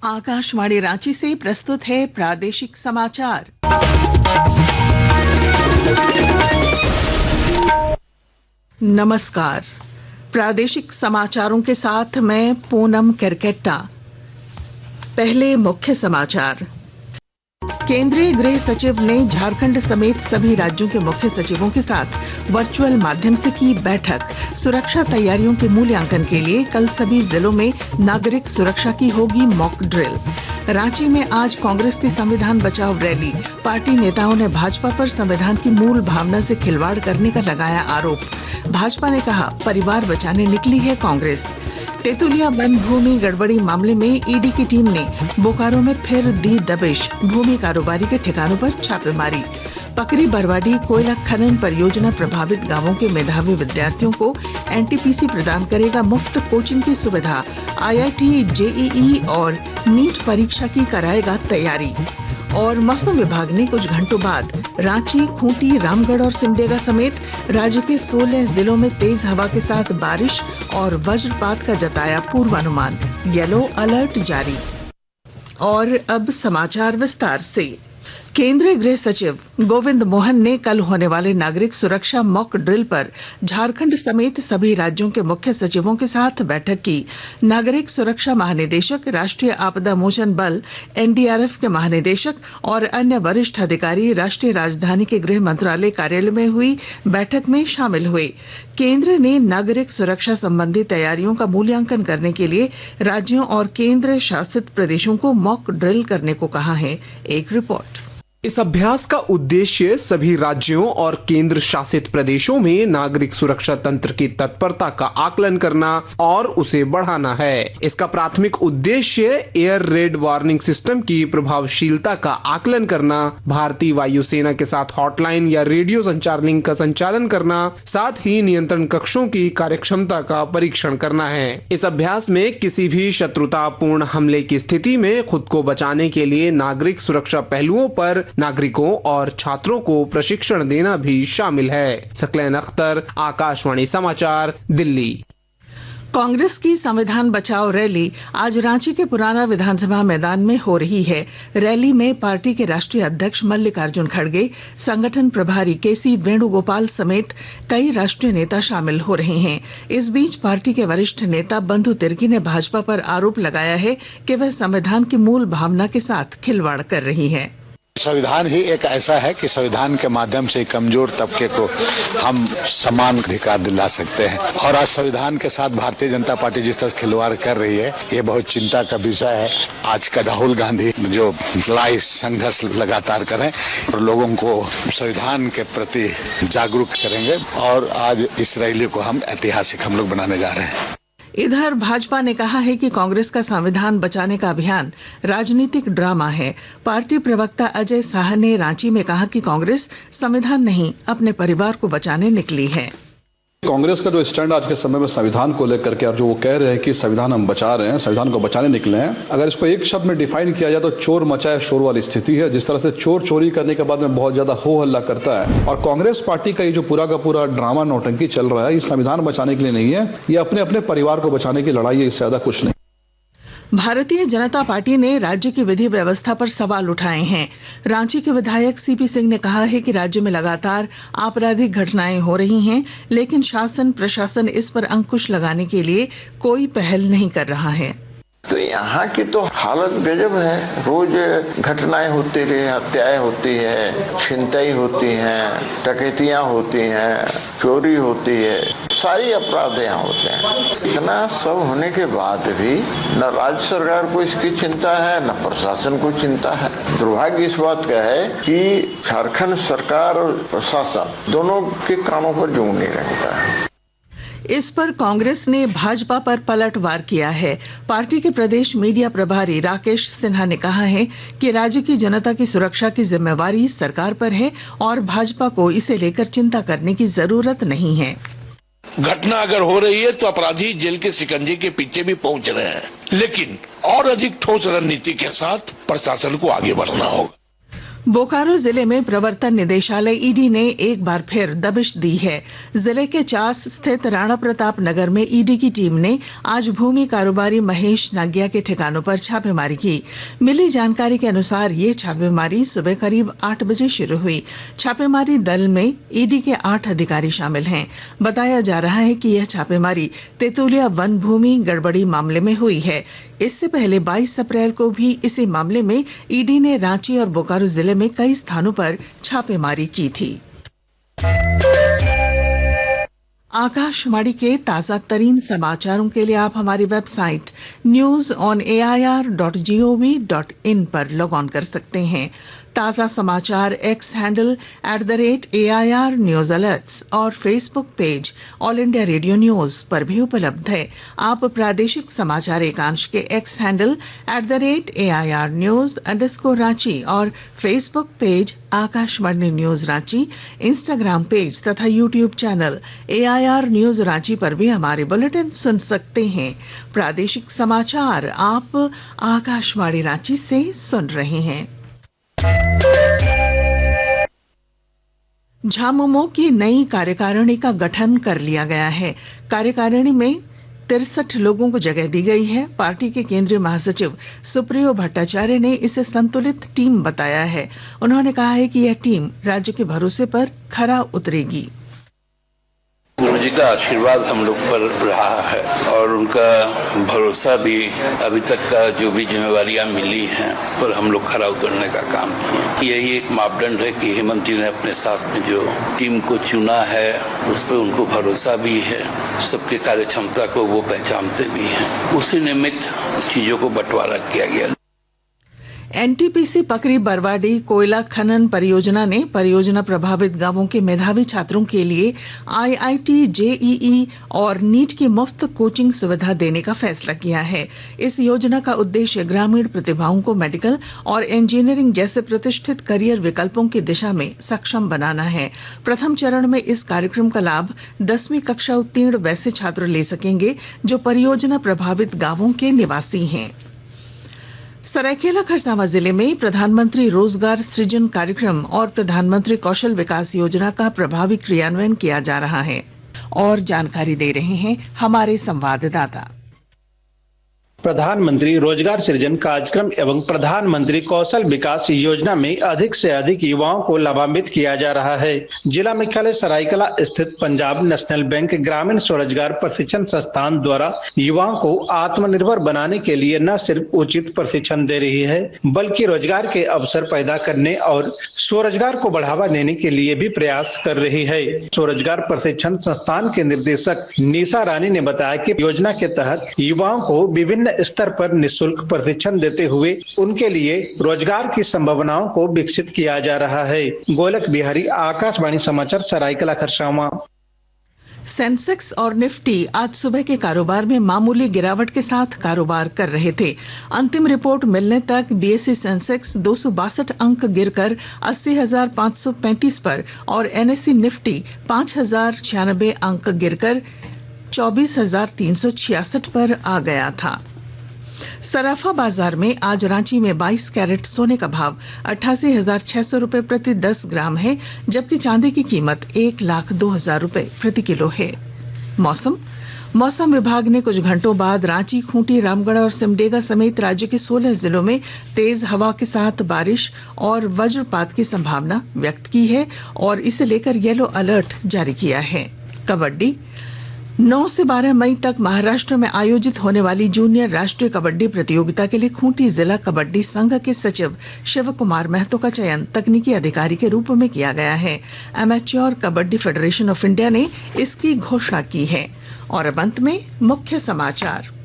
आकाशवाणी रांची से प्रस्तुत है प्रादेशिक समाचार। नमस्कार। प्रादेशिक समाचारों के साथ मैं पूनम केरकेट्टा। पहले मुख्य समाचार। केंद्रीय गृह सचिव ने झारखंड समेत सभी राज्यों के मुख्य सचिवों के साथ वर्चुअल माध्यम से की बैठक। सुरक्षा तैयारियों के मूल्यांकन के लिए कल सभी जिलों में नागरिक सुरक्षा की होगी मॉक ड्रिल। रांची में आज कांग्रेस की संविधान बचाओ रैली। पार्टी नेताओं ने भाजपा पर संविधान की मूल भावना से खिलवाड़ करने का लगाया आरोप। भाजपा ने कहा परिवार बचाने निकली है कांग्रेस। तेतुलिया वन भूमि गड़बड़ी मामले में ईडी की टीम ने बोकारो में फिर दी दबिश। भूमि कारोबारी के ठिकानों पर छापेमारी। पकरी बरवाडी कोयला खनन परियोजना प्रभावित गांवों के मेधावी विद्यार्थियों को एनटीपीसी प्रदान करेगा मुफ्त कोचिंग की सुविधा। आईआईटी, जेईई और नीट परीक्षा की कराएगा तैयारी। और मौसम विभाग ने कुछ घंटों बाद रांची, खूंटी, रामगढ़ और सिमडेगा समेत राज्य के 16 जिलों में तेज हवा के साथ बारिश और वज्रपात का जताया पूर्वानुमान। येलो अलर्ट जारी। और अब समाचार विस्तार से। केंद्रीय गृह सचिव गोविंद मोहन ने कल होने वाले नागरिक सुरक्षा मॉक ड्रिल पर झारखंड समेत सभी राज्यों के मुख्य सचिवों के साथ बैठक की। नागरिक सुरक्षा महानिदेशक, राष्ट्रीय आपदा मोचन बल एनडीआरएफ के महानिदेशक और अन्य वरिष्ठ अधिकारी राष्ट्रीय राजधानी के गृह मंत्रालय कार्यालय में हुई बैठक में शामिल हुए। केंद्र ने नागरिक सुरक्षा संबंधी तैयारियों का मूल्यांकन करने के लिए राज्यों और केंद्र शासित प्रदेशों को मॉक ड्रिल करने को कहा है। एक रिपोर्ट। इस अभ्यास का उद्देश्य सभी राज्यों और केंद्र शासित प्रदेशों में नागरिक सुरक्षा तंत्र की तत्परता का आकलन करना और उसे बढ़ाना है। इसका प्राथमिक उद्देश्य एयर रेड वार्निंग सिस्टम की प्रभावशीलता का आकलन करना, भारतीय वायुसेना के साथ हॉटलाइन या रेडियो संचार लिंक का संचालन करना, साथ ही नियंत्रण कक्षों की कार्यक्षमता का परीक्षण करना है। इस अभ्यास में किसी भी शत्रुतापूर्ण हमले की स्थिति में खुद को बचाने के लिए नागरिक सुरक्षा पहलुओं पर नागरिकों और छात्रों को प्रशिक्षण देना भी शामिल है। सकलैन अख्तर, आकाशवाणी समाचार, दिल्ली। कांग्रेस की संविधान बचाओ रैली आज रांची के पुराना विधानसभा मैदान में हो रही है। रैली में पार्टी के राष्ट्रीय अध्यक्ष मल्लिकार्जुन खड़गे, संगठन प्रभारी केसी वेणुगोपाल समेत कई राष्ट्रीय नेता शामिल हो रहे हैं। इस बीच पार्टी के वरिष्ठ नेता बंधु तिर्की ने भाजपा पर आरोप लगाया है कि वह संविधान की मूल भावना के साथ खिलवाड़ कर रही है। संविधान ही एक ऐसा है कि संविधान के माध्यम से कमजोर तबके को हम समान अधिकार दिला सकते हैं और आज संविधान के साथ भारतीय जनता पार्टी जिस तरह खिलवाड़ कर रही है, ये बहुत चिंता का विषय है। आज का राहुल गांधी जो लड़ाई संघर्ष लगातार करें और लोगों को संविधान के प्रति जागरूक करेंगे और आज इस रैली को हम ऐतिहासिक हम लोग बनाने जा रहे हैं। इधर भाजपा ने कहा है कि कांग्रेस का संविधान बचाने का अभियान राजनीतिक ड्रामा है। पार्टी प्रवक्ता अजय साह ने रांची में कहा कि कांग्रेस संविधान नहीं, अपने परिवार को बचाने निकली है। कांग्रेस का जो स्टैंड आज के समय में संविधान को लेकर के और जो वो कह रहे हैं कि संविधान हम बचा रहे हैं, संविधान को बचाने निकले हैं, अगर इसको एक शब्द में डिफाइन किया जाए तो चोर मचाए शोर वाली स्थिति है। जिस तरह से चोर चोरी करने के बाद में बहुत ज्यादा हो हल्ला करता है और कांग्रेस पार्टी का ये जो पूरा का पूरा ड्रामा नौटंकी चल रहा है, ये संविधान बचाने के लिए नहीं है, ये अपने अपने परिवार को बचाने की लड़ाई है, इससे ज्यादा कुछ नहीं। भारतीय जनता पार्टी ने राज्य की विधि व्यवस्था पर सवाल उठाए हैं। रांची के विधायक सीपी सिंह ने कहा है कि राज्य में लगातार आपराधिक घटनाएं हो रही हैं, लेकिन शासन प्रशासन इस पर अंकुश लगाने के लिए कोई पहल नहीं कर रहा है। तो यहाँ की तो हालत गजब है। रोज घटनाएं होती रही, हत्याएं होती है, छिनताई होती हैं, डकैतियां होती हैं, चोरी होती है, सारी अपराध यहाँ होते हैं। इतना सब होने के बाद भी न राज्य सरकार को इसकी चिंता है, न प्रशासन को चिंता है। दुर्भाग्य इस बात का है कि झारखंड सरकार और प्रशासन दोनों के कानों पर जूं नहीं लगता है। इस पर कांग्रेस ने भाजपा पर पलटवार किया है। पार्टी के प्रदेश मीडिया प्रभारी राकेश सिन्हा ने कहा है कि राज्य की जनता की सुरक्षा की जिम्मेवारी सरकार पर है और भाजपा को इसे लेकर चिंता करने की जरूरत नहीं है। घटना अगर हो रही है तो अपराधी जेल के शिकंजे के पीछे भी पहुंच रहे हैं, लेकिन और अधिक ठोस रणनीति के साथ प्रशासन को आगे बढ़ना होगा। बोकारो जिले में प्रवर्तन निदेशालय ईडी ने एक बार फिर दबिश दी है। जिले के चास स्थित राणा प्रताप नगर में ईडी की टीम ने आज भूमि कारोबारी महेश नागिया के ठिकानों पर छापेमारी की। मिली जानकारी के अनुसार ये छापेमारी सुबह करीब 8 बजे शुरू हुई। छापेमारी दल में ईडी के 8 अधिकारी शामिल हैं। बताया जा रहा है कि यह छापेमारी तेतुलिया वन भूमि गड़बड़ी मामले में हुई है। इससे पहले 22 अप्रैल को भी इसी मामले में ईडी ने रांची और बोकारो जिले में कई स्थानों पर छापेमारी की थी। आकाशवाणी के ताजा तरीन समाचारों के लिए आप हमारी वेबसाइट newsonair.gov.in पर लॉग ऑन कर सकते हैं। ताजा समाचार X handle @AIR news alerts और Facebook page All India Radio news पर भी उपलब्ध है। आप प्रादेशिक समाचार एकांश के एक्स हैंडल @AIR न्यूज _ और Facebook page Akashvani news Ranchi, Instagram page तथा YouTube channel AIR news Ranchi पर भी हमारे बुलेटिन सुन सकते हैं। प्रादेशिक समाचार आप आकाशवाणी रांची से सुन रहे हैं। झामुमो की नई कार्यकारिणी का गठन कर लिया गया है। कार्यकारिणी में 63 लोगों को जगह दी गई है। पार्टी के केंद्रीय महासचिव सुप्रियो भट्टाचार्य ने इसे संतुलित टीम बताया है। उन्होंने कहा है कि यह टीम राज्य के भरोसे पर खरा उतरेगी। गुरु जी का आशीर्वाद हम लोग पर रहा है और उनका भरोसा भी अभी तक का जो भी जिम्मेवारियां मिली हैं पर हम लोग खरा उतरने का काम किए। यही एक मापदंड है कि हेमंत जी ने अपने साथ में जो टीम को चुना है उस पर उनको भरोसा भी है, सबके कार्य क्षमता को वो पहचानते भी हैं। उसी निमित्त चीजों को बंटवारा किया गया। एनटीपीसी पकरी बरवाडी कोयला खनन परियोजना ने परियोजना प्रभावित गांवों के मेधावी छात्रों के लिए IIT JEE और नीट की मुफ्त कोचिंग सुविधा देने का फैसला किया है। इस योजना का उद्देश्य ग्रामीण प्रतिभाओं को मेडिकल और इंजीनियरिंग जैसे प्रतिष्ठित करियर विकल्पों की दिशा में सक्षम बनाना है। प्रथम चरण में इस कार्यक्रम का लाभ 10वीं कक्षा उत्तीर्ण वैसे छात्र ले सकेंगे जो परियोजना प्रभावित गांवों के निवासी हैं। सरायकेला खरसावां जिले में प्रधानमंत्री रोजगार सृजन कार्यक्रम और प्रधानमंत्री कौशल विकास योजना का प्रभावी क्रियान्वयन किया जा रहा है और जानकारी दे रहे हैं हमारे संवाददाता। प्रधानमंत्री रोजगार सृजन कार्यक्रम एवं प्रधानमंत्री कौशल विकास योजना में अधिक से अधिक युवाओं को लाभान्वित किया जा रहा है। जिला मुख्यालय सरायकेला स्थित पंजाब नेशनल बैंक ग्रामीण स्वरोजगार प्रशिक्षण संस्थान द्वारा युवाओं को आत्मनिर्भर बनाने के लिए न सिर्फ उचित प्रशिक्षण दे रही है बल्कि रोजगार के अवसर पैदा करने और स्वरोजगार को बढ़ावा देने के लिए भी प्रयास कर रही है। स्वरोजगार प्रशिक्षण संस्थान के निदेशक निशा रानी ने बताया कि योजना के तहत युवाओं को विभिन्न स्तर पर निःशुल्क प्रशिक्षण देते हुए उनके लिए रोजगार की संभावनाओं को विकसित किया जा रहा है। गोलक बिहारी, आकाशवाणी समाचार, सरायकेला खरसावां। सेंसेक्स और निफ्टी आज सुबह के कारोबार में मामूली गिरावट के साथ कारोबार कर रहे थे। अंतिम रिपोर्ट मिलने तक बीएसई सेंसेक्स 262 अंक गिरकर 80,535 पर और एनएसई निफ्टी 5,096 अंक गिरकर 24,366 पर आ गया था। सराफा बाजार में आज रांची में 22 कैरेट सोने का भाव 88,600 रुपए प्रति 10 ग्राम है, जबकि चांदी की कीमत 1,02,000 रुपए प्रति किलो है। मौसम विभाग ने कुछ घंटों बाद रांची, खूंटी, रामगढ़ और सिमडेगा समेत राज्य के 16 जिलों में तेज हवा के साथ बारिश और वज्रपात की संभावना व्यक्त की है और इसे लेकर येलो अलर्ट जारी किया है। कबड्डी 9 से 12 मई तक महाराष्ट्र में आयोजित होने वाली जूनियर राष्ट्रीय कबड्डी प्रतियोगिता के लिए खूंटी जिला कबड्डी संघ के सचिव शिव कुमार महतो का चयन तकनीकी अधिकारी के रूप में किया गया है। Amateur kabaddi federation of India ने इसकी घोषणा की है। और अब अंत में मुख्य समाचार।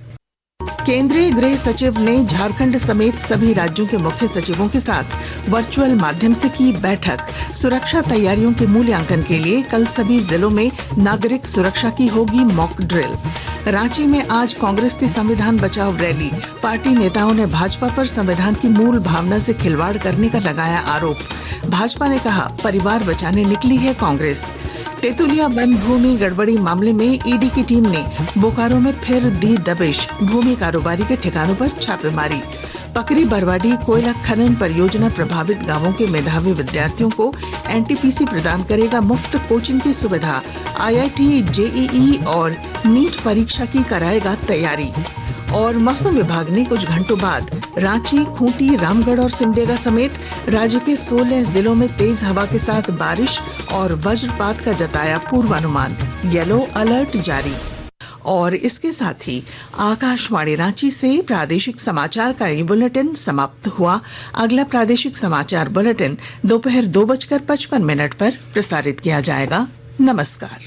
केंद्रीय गृह सचिव ने झारखंड समेत सभी राज्यों के मुख्य सचिवों के साथ वर्चुअल माध्यम से की बैठक। सुरक्षा तैयारियों के मूल्यांकन के लिए कल सभी जिलों में नागरिक सुरक्षा की होगी मॉक ड्रिल। रांची में आज कांग्रेस की संविधान बचाओ रैली। पार्टी नेताओं ने भाजपा पर संविधान की मूल भावना से खिलवाड़ करने का लगाया आरोप। भाजपा ने कहा परिवार बचाने निकली है कांग्रेस। तेतुलिया वन भूमि गड़बड़ी मामले में ईडी की टीम ने बोकारो में फिर दी दबिश। भूमि कारोबारी के ठिकानों पर छापेमारी। पकरी बरवाडी कोयला खनन परियोजना प्रभावित गांवों के मेधावी विद्यार्थियों को एनटीपीसी प्रदान करेगा मुफ्त कोचिंग की सुविधा। आईआईटी, जेईई और नीट परीक्षा की कराएगा तैयारी। और मौसम विभाग ने कुछ घंटों बाद रांची, खूंटी, रामगढ़ और सिमडेगा समेत राज्य के 16 जिलों में तेज हवा के साथ बारिश और वज्रपात का जताया पूर्वानुमान। येलो अलर्ट जारी। और इसके साथ ही आकाशवाणी रांची से प्रादेशिक समाचार का ये बुलेटिन समाप्त हुआ। अगला प्रादेशिक समाचार बुलेटिन दोपहर 2:55 पर प्रसारित किया जाएगा। नमस्कार।